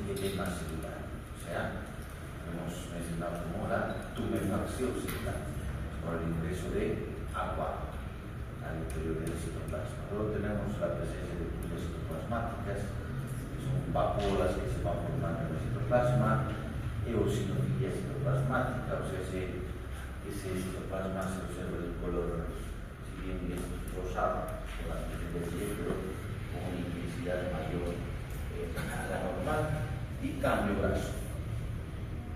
edema celular. O sea, hemos mencionado como la tumefacción celular, por el ingreso de agua al interior del citoplasma. Luego tenemos la presencia de tubelas citoplasmáticas, que son vacuolas que se van formando en el citoplasma, eosinofilia citoplasmática, o sea, ese citoplasma se observa el color, si bien es rosado, por la piel del piel, pero con una intensidad mayor a la normal, y cambio graso.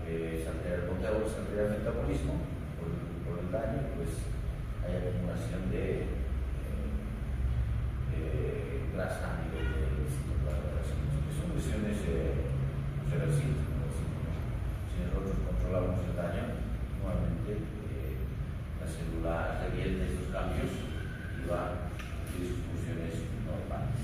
Se altera el conteo, se altera el metabolismo por el daño, pues hay acumulación de grasa a nivel del citoplasma, que son lesiones reversibles. Si nosotros controlamos el daño, nuevamente la célula revierte estos cambios y va a sus funciones normales.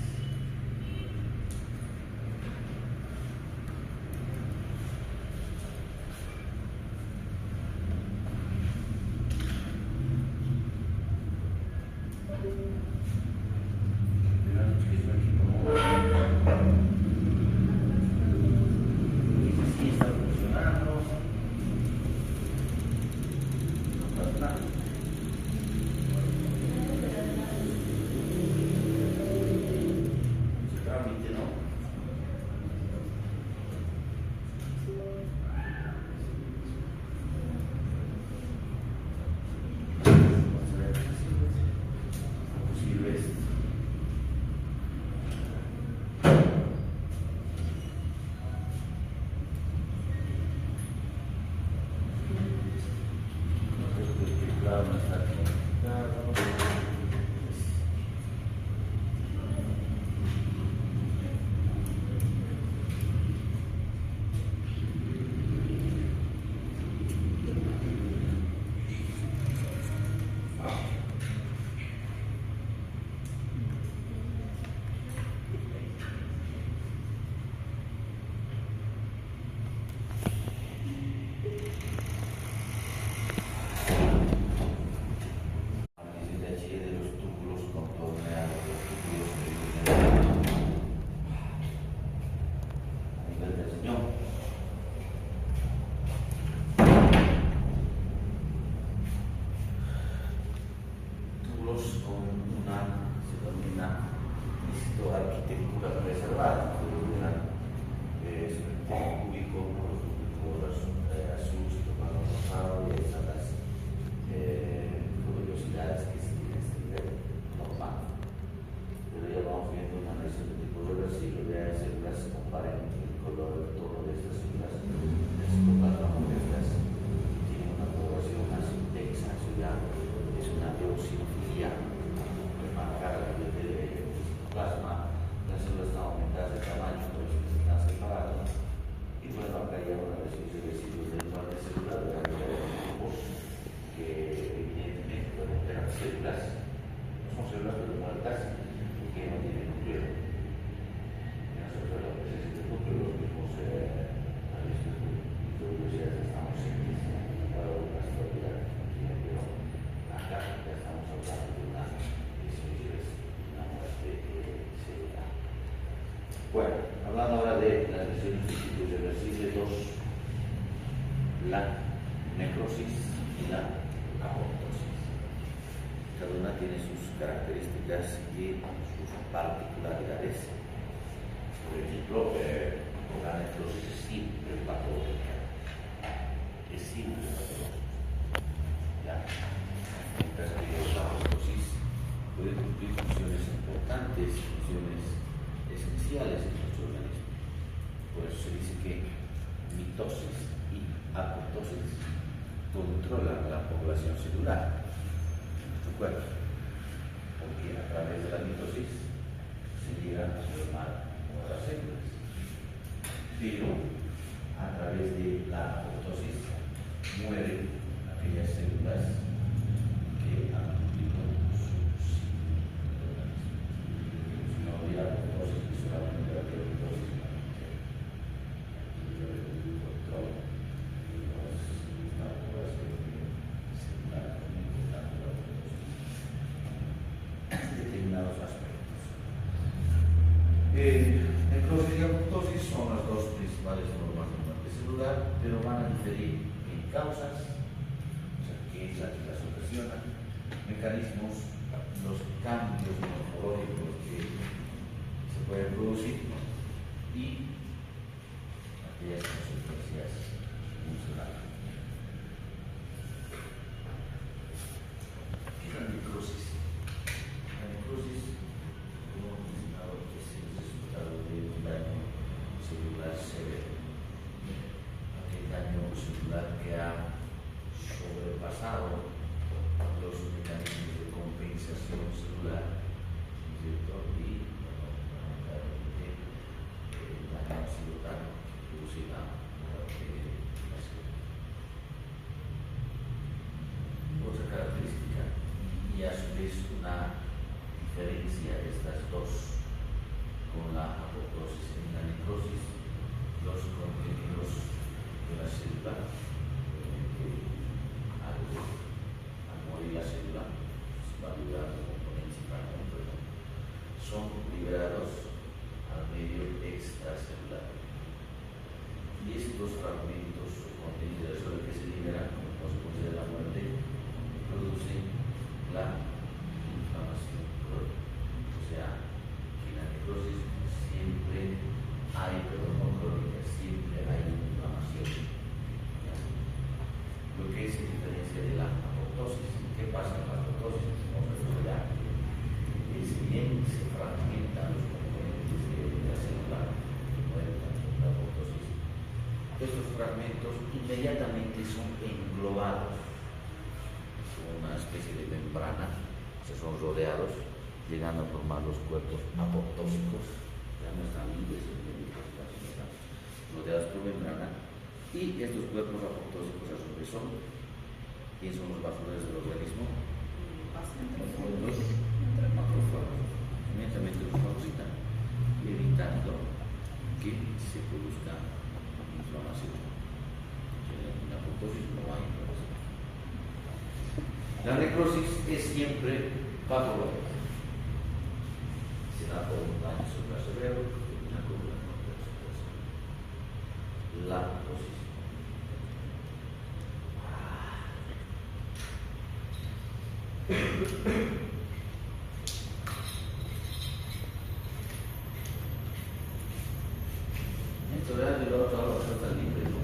Bueno, hablando ahora de las lesiones irreversibles, la necrosis y la apoptosis. Cada una tiene sus características y sus particularidades. Por ejemplo, la necrosis es simple patológica. Es simple patológica. ¿Ya? Mientras que la apoptosis puede cumplir funciones importantes, funciones esenciales en nuestro organismo. Por eso se dice que mitosis y apoptosis controlan la población celular de nuestro cuerpo, porque a través de la mitosis se llega a formar nuevas células, pero a través de la apoptosis mueren aquellas células que han cumplido su ciclo del organismo. Si no hubiera apoptosis, solamente la mitosis, control determinados aspectos. Necrosis y apoptosis son las dos principales pero van a diferir en causas, o sea, qué es la que las ocasiona, mecanismos, los cambios morfológicos que se pueden producir y aquellas consecuencias funcionales. ¿Qué es la necrosis? La necrosis, como hemos mencionado, es el resultado de un daño celular severo. Aquel daño celular que ha sobrepasado los mecanismos de compensación celular, ¿cierto? Y lamentablemente el daño ha sido tan que produce la muerte de la célula. Otra característica, y a su vez una diferencia de estas dos con la apoptosis. En la necrosis, los contenidos de la célula, al morir la célula, se va liberando componentes y fragmentos, ¿no? Son liberados al medio extracelular. Y estos fragmentos o contenidos de la célula que se liberan como consecuencia de la muerte producen la inflamación crónica. O sea, en la necrosis siempre hay, pero no crónica, siempre hay inflamación. ¿Ya? Lo que es en diferencia de la apoptosis. ¿Qué pasa en la apoptosis? Como ya, si bien se fragmentan los componentes de la célula que mueren en la apoptosis, estos fragmentos inmediatamente son englobados como una especie de membrana, se son rodeados, llegando a formar los cuerpos apoptósicos, ya no están libres, están rodeados por membrana, y estos cuerpos apoptósicos a su vez son, ¿quién son los basureros del organismo? Los macrófagos. Inmediatamente los fagocitan, evitando que se produzca inflamación. En la apoptosis no hay inflamación. La necrosis es siempre patológica. Se da por un daño celular severo que termina con una muerte de la apoptosis. Esto era de lo otro, ahora está libre, ¿no?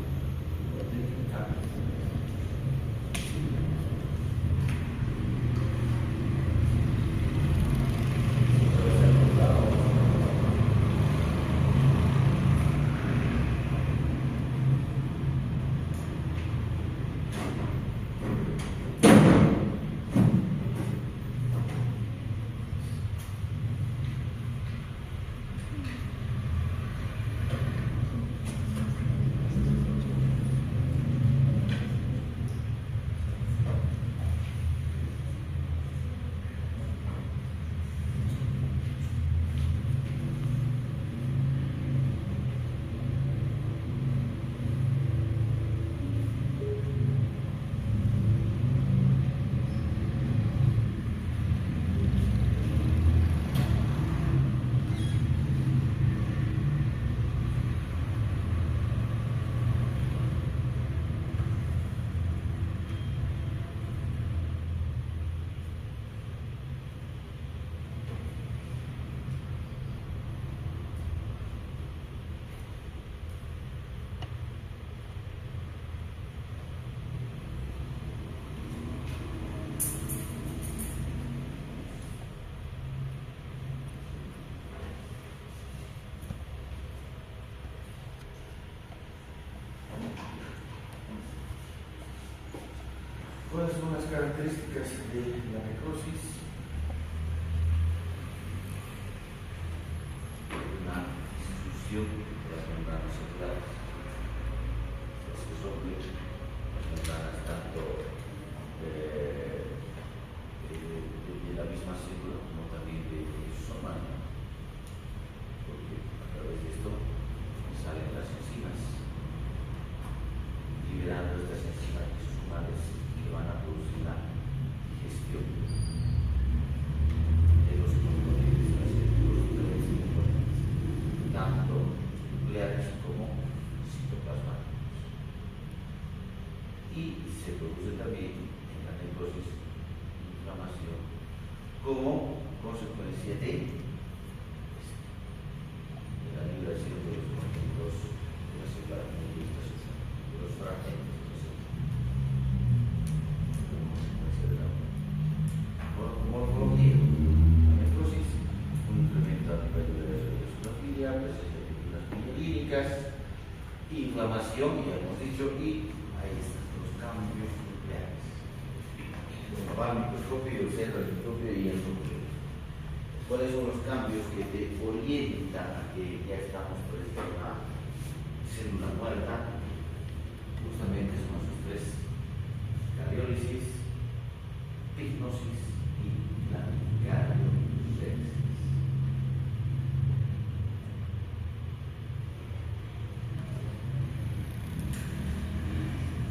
¿Cuáles son las características de la necrosis? Una disminución de las membranas celulares. Se rompen las membranas tanto de la misma célula como también de sus hermanos, porque a través de esto salen las enzimas, liberando estas enzimas lisosomales que van a producir la digestión de los componentes, los diferentes componentes, tanto nucleares como formación, ya hemos dicho, y ahí están los cambios nucleares. Bueno, va al microscopio y observa el microscopio y el núcleo. ¿Cuáles son los cambios que te orientan a que ya estamos frente a una célula muerta? Justamente son esos tres: cariólisis, pignosis y la cariocéresis.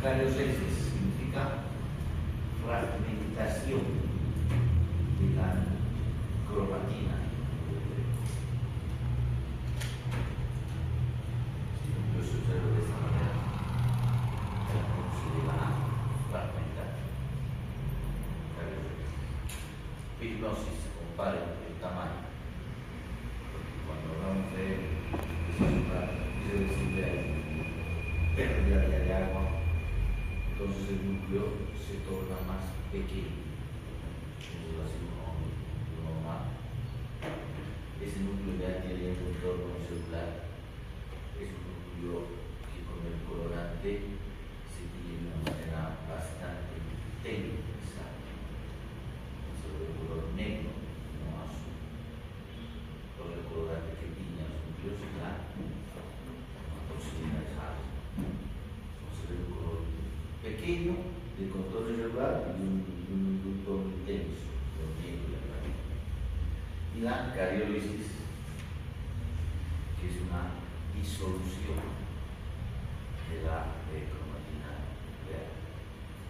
Cariocéresis significa fragmentación de la cromatina. Yo se observa de esta manera, se le va a fragmentar. Pignosis, compare el tamaño. Cuando hablamos de pérdida de agua, entonces el núcleo se torna más pequeño. Eso es así normal. Ese núcleo ya tiene un entorno celular. Es un núcleo que con el colorante se tiene de una manera bastante intensa. Sobre el color negro, no azul. Con el colorante que tiene los núcleos es la toxina de Hall. Entonces el color pequeño de contorno irregular y un tono intenso, lo negro y el amarillo. Y la cariólisis, que es una disolución de la cromatina nuclear.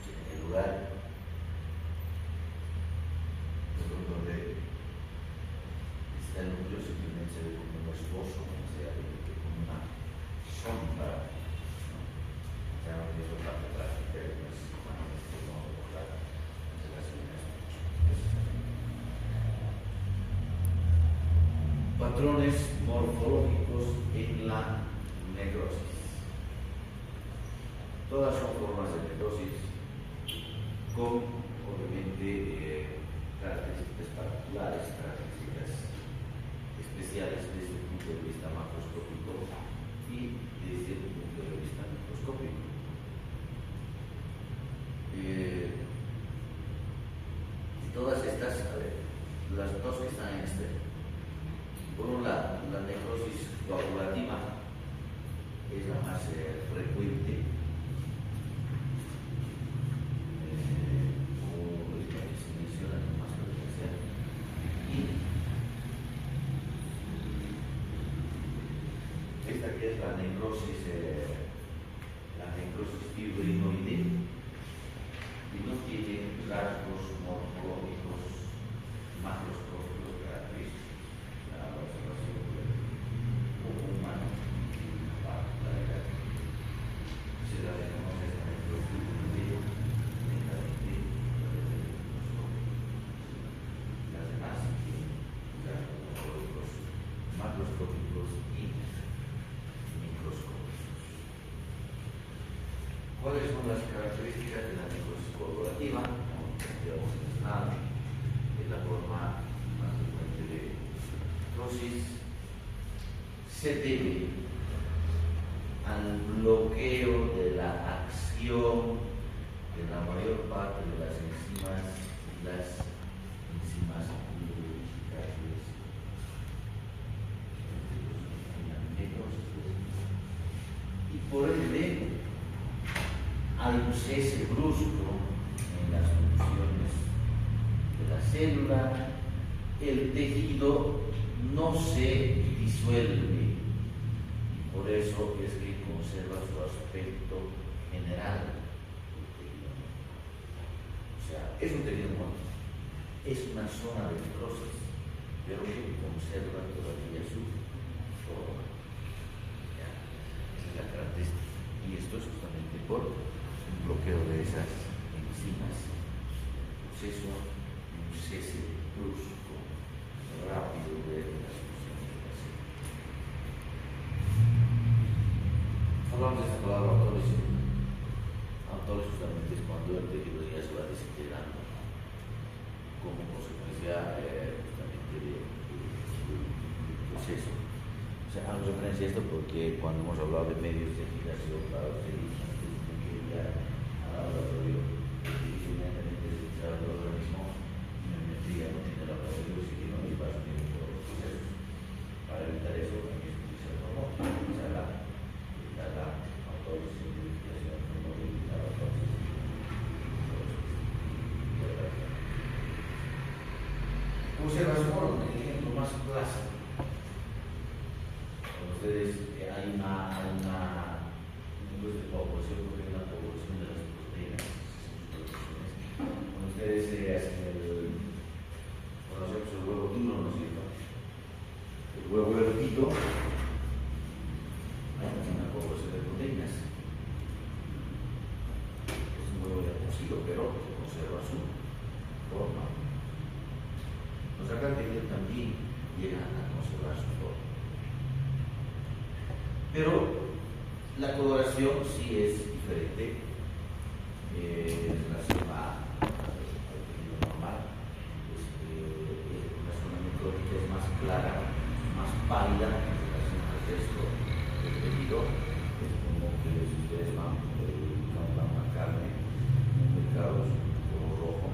En el lugar donde está el núcleo simplemente se ve como un esbozo, o sea, como una sombra. Eso parte práctica de las maneras que vamos a abordar de las eliminaciones. Patrones morfológicos en la necrosis. Todas son formas de necrosis con, obviamente, características particulares, características especiales desde el punto de vista macroscópico y desde el punto de vista microscópico. Todas estas, las dos que están en este. Por un lado, la necrosis coagulativa es la más frecuente, como se menciona con más frecuencia, y esta que es la necrosis fibrinoide, y no tiene rasgos morfológicos macroscópicos característicos. La observación del ojo humano tiene una particularidad. Se la reconoce esta necrosis fibrinoide netamente microscópica. Las demás tienen rasgos morfológicos macroscópicos y microscópicos. ¿Cuáles son las características de la necrosis coagulativa? Como ya hemos mencionado, es la forma más frecuente de necrosis. Se debe al bloqueo de la acción de la mayor parte de las enzimas y las enzimas lubrificantes. Y por ende, hay un cese brusco en las funciones de la célula, el tejido no se disuelve y por eso es que conserva su aspecto general. O sea, es un tejido muerto, es una zona de necrosis, pero que conserva todavía su forma. Esa es la característica. Y esto es justamente por un bloqueo de esas enzimas, un cese brusco, rápido de las funciones de la célula. Hablamos de esta palabra autólisis. Autólisis justamente es cuando el tejido ya se va desintegrando como consecuencia justamente del proceso. sea, hago referencia a esto porque cuando hemos hablado de medios de fijación para los servicios que ya a la laboratorio evidentemente registrado el organismo, me metría no tiene laboratorio si no iba a asumir todos los procesos. Para evitar eso, también se formó, la autorización de investigación, no limitar la autorización. Observación, el ejemplo más clásico. Ustedes hay una de población, porque hay una población de las proteínas. Cuando ustedes hacen conocemos el huevo duro, ¿no es cierto? El huevo hervido, hay también una población de proteínas. Es un huevo ya cocido, pero se conserva su forma. Los acantilos también llegan a conservar su forma. Pero la coloración sí es diferente en relación al tejido normal. La zona necrótica es más clara, más pálida en relación al resto del tejido. Es como que si ustedes van a comprar una carne en el mercado, es un color rojo,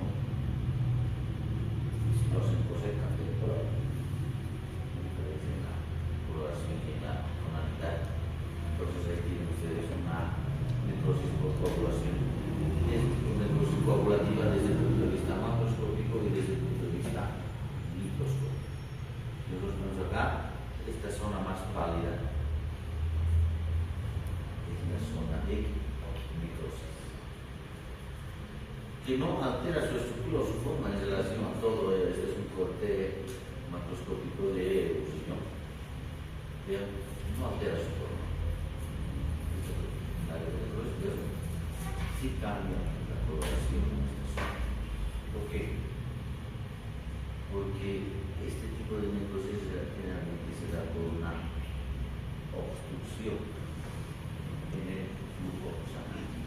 y si no se posee café de color, diferencia en la coloración y en la tonalidad. Entonces ahí tienen ustedes una necrosis por coagulación. Es una necrosis coagulativa desde el punto de vista macroscópico y desde el punto de vista microscópico. Nosotros vemos acá esta zona más pálida es la zona de necrosis, que no altera su estructura o su forma en relación a todo. Este es un corte macroscópico de fusión. No altera su forma. Sí cambia la coloración en esta zona. ¿Por qué? Porque este tipo de necrosis generalmente se da por una obstrucción en el flujo sanguíneo.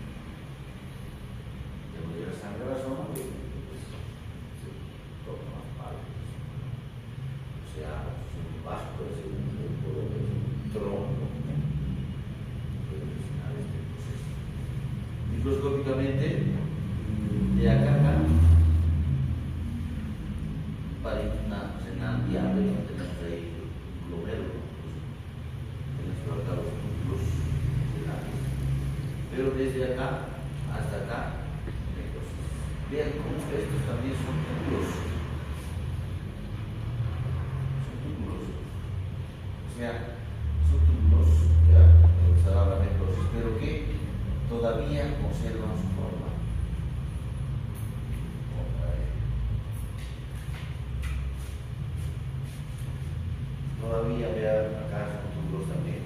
De manera sangre a la zona, pues, se torna más pálido. O sea, un vaso puede ser un tronco. Microscópicamente, de acá a acá, parece una renal diable, no tenemos ahí un glomérulo, tenemos por acá los túbulos renales, pero desde acá hasta acá, necrosis. Vean cómo estos también son túbulos. Son túbulos. O sea, son túbulos, ya, se habla de necrosis, pero que todavía conservan su forma. Todavía vean acá son túbulos también.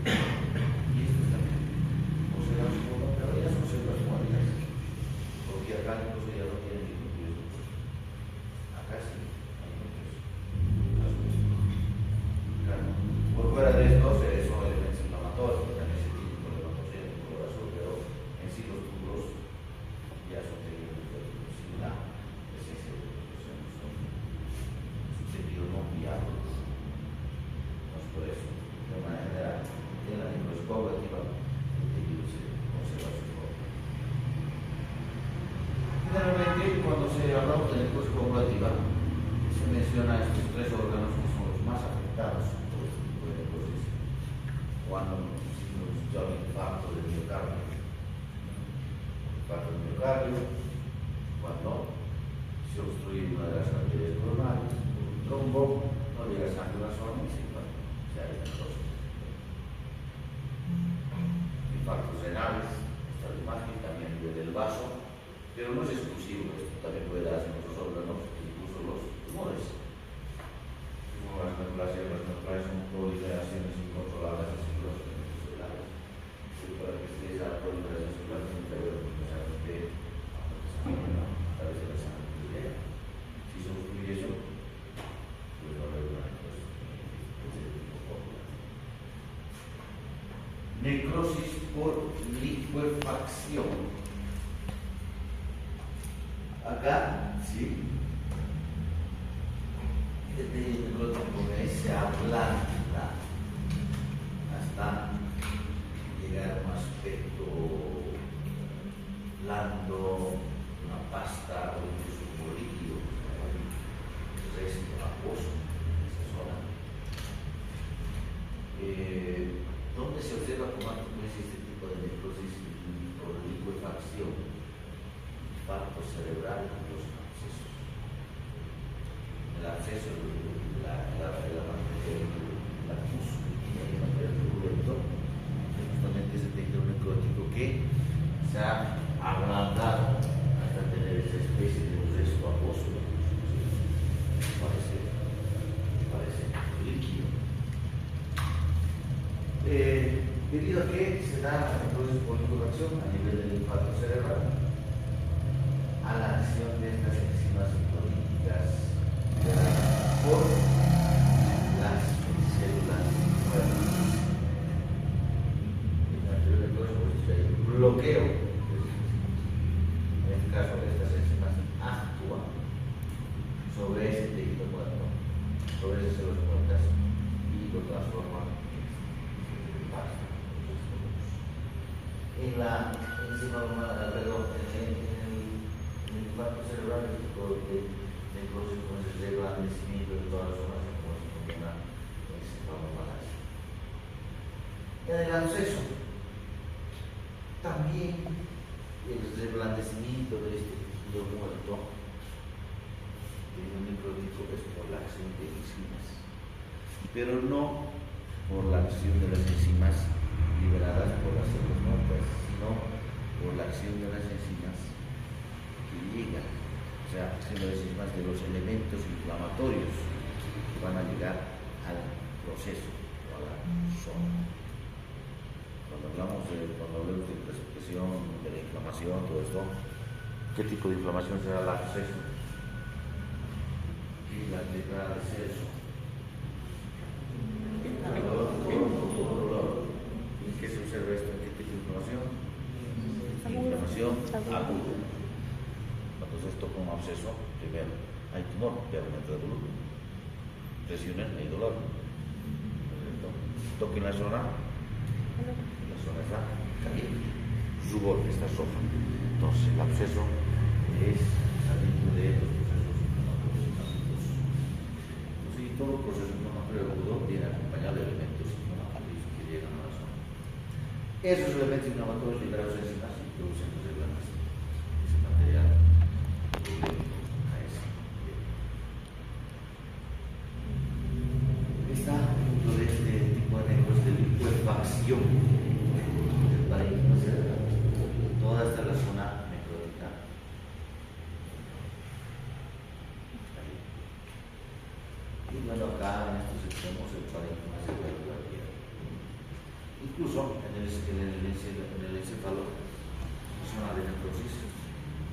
Y estos también conservan su forma, pero ya son células muertas. Porque acá incluso ya no tienen ningún núcleo. Acá sí hay núcleos. Claro. Por fuera de esto son elementos inflamatorios, que también se tienen con el corazón, pero en sí los túbulos ya son técnicamente sin la presencia de producción, son su tejido no viable. Entonces, por eso, de manera general, en la necrosis coagulativa, el tejido se conserva su forma. Generalmente, cuando se habla de necrosis coagulativa, se menciona estos tres órganos que son los más afectados por este tipo de necrosis. Cuando nos llama infarto del miocardio, cuando se obstruye una de las arterias coronarias, un trombo, no llega sangre a la zona y se hay necrosis. Infartos renales, esta imagen también desde el vaso, pero no es exclusivo, esto también puede darse en otros órganos, incluso los tumores. Como las neoplasias son proliferaciones incontroladas de células celulares. Para que ustedes la proliferación celular tienen que ver necesariamente a través de la sangre. Si se obstruye eso, pues va a haber una necrosis por licuefacción. Acá, sí, el tejido necrótico se ablanda. dan llegar a un aspecto blando, una pasta o incluso como líquido, resto acuoso en esa zona, donde se observa como este tipo de necrosis por licuefacción, infarto cerebral y los abscesos. El absceso es la pus y el material turbulento, justamente ese tejido necrótico que se ha ablandado hasta tener esa especie de un resto acuoso, parece líquido. Debido a que se da entonces por licuefacción a nivel del infarto cerebral, a la acción de estas enzimas clorhídricas por las células nuevas. En la teoría de cosas, pues hay un bloqueo. En el caso de estas enzimas actúan sobre ese tejido muerto, sobre esas células muertas y lo transforman en pasta. En la enzima humana, perdón, en el infarto cerebral, el tipo de necrosis con ese reblandecimiento de todas las zonas como una encefalomalacia. En el absceso, también el reblandecimiento de este tejido muerto, tejido necrótico, es por la acción de enzimas, pero no por la acción de las enzimas liberadas por las células muertas, sino por la acción de las enzimas que llegan, o sea, acción de las enzimas de los elementos inflamatorios que van a llegar al proceso o a la zona. Cuando hablamos de expresión, de la inflamación, todo esto, ¿qué tipo de inflamación será el absceso? Y la letra de exceso. ¿En qué se observa esto? ¿En qué tipo de inflamación? Inflamación aguda. Cuando se toca un absceso, primero hay tumor, ya aumenta el volumen. Presionen, hay dolor. Toquen la zona está caliente. Rubor está soja. Entonces el absceso es saliendo de los procesos inflamatorios. Entonces, y todo proceso inflamatorio agudo viene acompañado de elementos inflamatorios que llegan a la zona. Esos elementos inflamatorios liberados en enzimas y producen ese material a ese nivel. Está dentro de este tipo de necrosis de licuefacción del parénquima cerebral. Toda esta es la zona necrótica. Y bueno, acá en estos extremos el parénquima cerebral de la piel. Incluso en el encéfalo, la zona de necrosis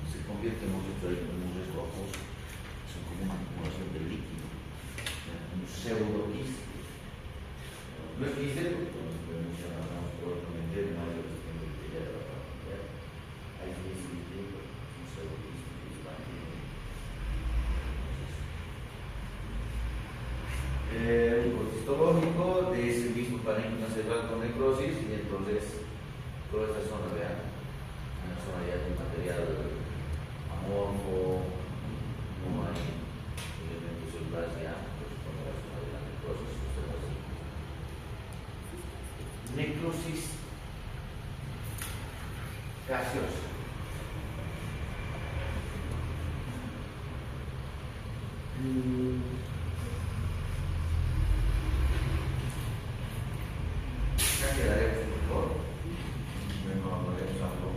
se convierte en un resto acuoso, es como una acumulación de líquido, un pseudoquiste. No es quiste, porque lo mencionamos probablemente en mayor de la familia. Hay quiste, un pseudoquiste que está un cortistológico de ese mismo parénquima cerebral con necrosis, y entonces toda esta zona, vean, una zona ya de material amorfo, no hay elementos celulares ya, pues con la zona de la necrosis, necrosis gaseosa. Ya quedaremos mejor. Bueno, hablaremos algo.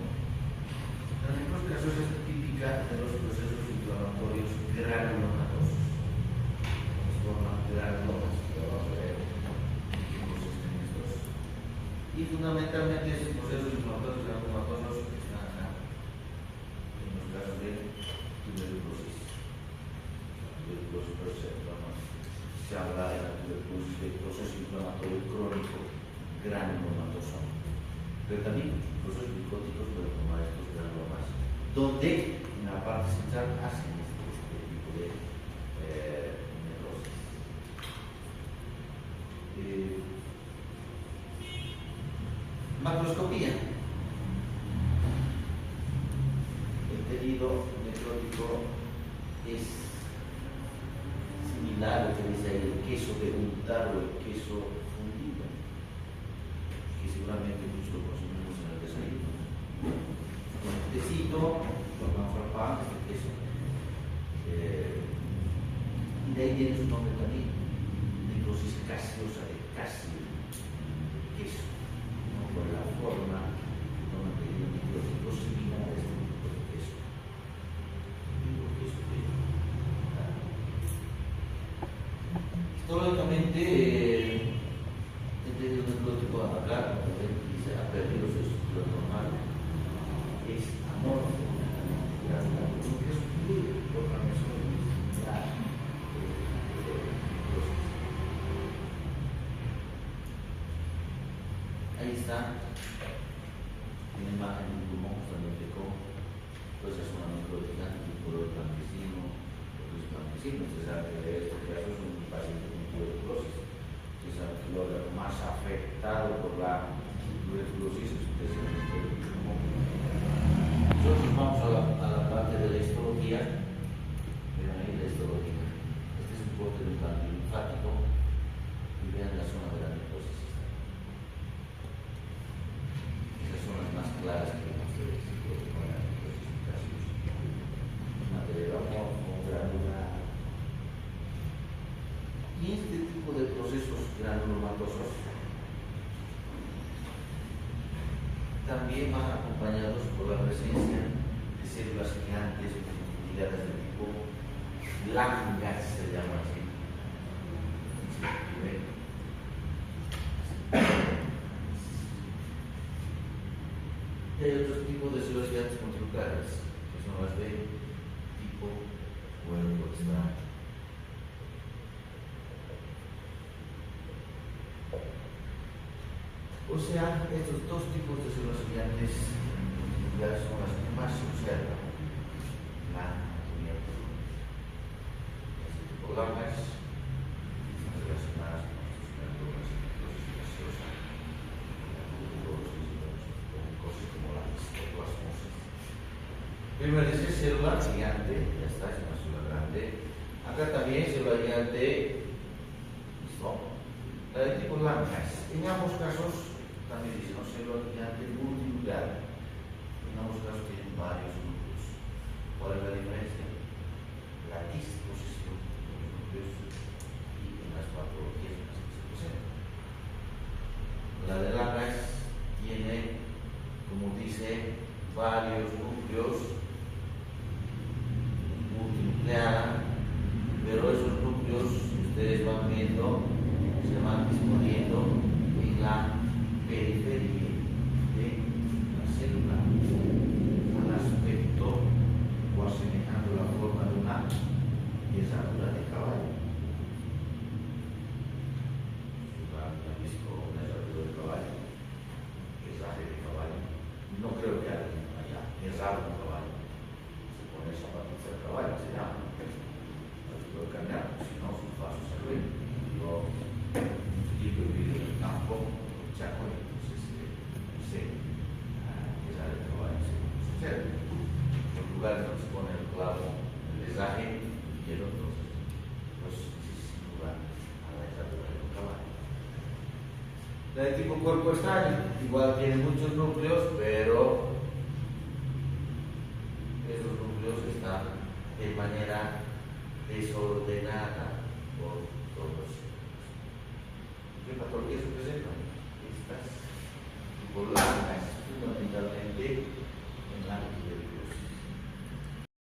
La necrosis gaseosa es típica de los procesos inflamatorios granulomatosos. Se forman granulomas, que vamos a ver estos. Y fundamentalmente estos procesos inflamatorios granulomatosos están acá, en los casos de tuberculosis. Se habla de la tuberculosis de proceso inflamatorio crónico granulomatoso, pero también procesos micóticos pueden formar estos granulomas, donde en la parte central hacen este tipo de necrosis. microscopía. El tejido necrótico es similar a lo que dice ahí el queso de untar o el queso fundido, que seguramente muchos lo consumimos en el desayuno. Con el tecito, tomamos el pan, este queso. Y de ahí viene su nombre también, necrosis gaseosa, de casi queso, ¿no? Por la forma no mantenido necrótico similar a este tipo de queso. Histológicamente, el tejido necrótico acá, como ven, dice, ha perdido su estructura normal, es amorfo, porque es fluido por la mesura. Ahí está, una imagen de un pulmón que se explicó, pues es una necrótica, un color blanquecino, otro es blanquecino. Usted sabe que de este caso es un paciente con tuberculosis, que es el órgano más afectado por la tuberculosis, es precisamente el pulmón. Nosotros vamos a la parte de la histología. Vean ahí la histología. Este es un corte de un ganglio linfático y vean la zona de la necrosis. Esas son las más claras que vemos de este corte con la necrosis. Material amorfo, granular. Y este tipo de procesos granulomatosos también van acompañados por la presencia de células gigantes ligadas de tipo langas, se llama así. Y hay otros tipos de células gigantes controladas, que son las de tipo cuerpo extraño. O sea, estos dos tipos de células gigantes ya son las que más se observan en la anatomía. Este tipo de langas están relacionadas con estos glandulas gaseosas, con cosas como la histoplasmosis. Primero dice célula gigante, ya está, es una célula grande. Acá también célula gigante, listo. La de tipo langas, en ambos casos también dice, no, célula gigante multinuclear. En ambos casos tienen varios núcleos. ¿Cuál es la diferencia? La disposición de los núcleos y en las patologías en las que se presentan. La de langas tiene, como dice, varios núcleos, multinuclear, pero esos núcleos, ustedes van viendo, se van disponiendo en la periferia de la célula, al aspecto o asemejando la forma de una piezadura de caballo. ¿Han visto una piezadura de caballo? Pesaje de caballo. No creo que alguien haya pesado un caballo. Se pone zapatos al caballo, se llama. No se puede cambiar, si no, sus pasos se ven. Yo explico el video del campo. Chaco, entonces sé que sale el caballo, se observa. Los lugares donde se pone el clavo, el pesaje y el otro, pues sin duda a la estatura del caballo. La de tipo cuerpo extraño, igual tiene muchos núcleos, pero esos núcleos están de manera desordenada por todos. ¿Qué patologías se presentan? Estas por langas, fundamentalmente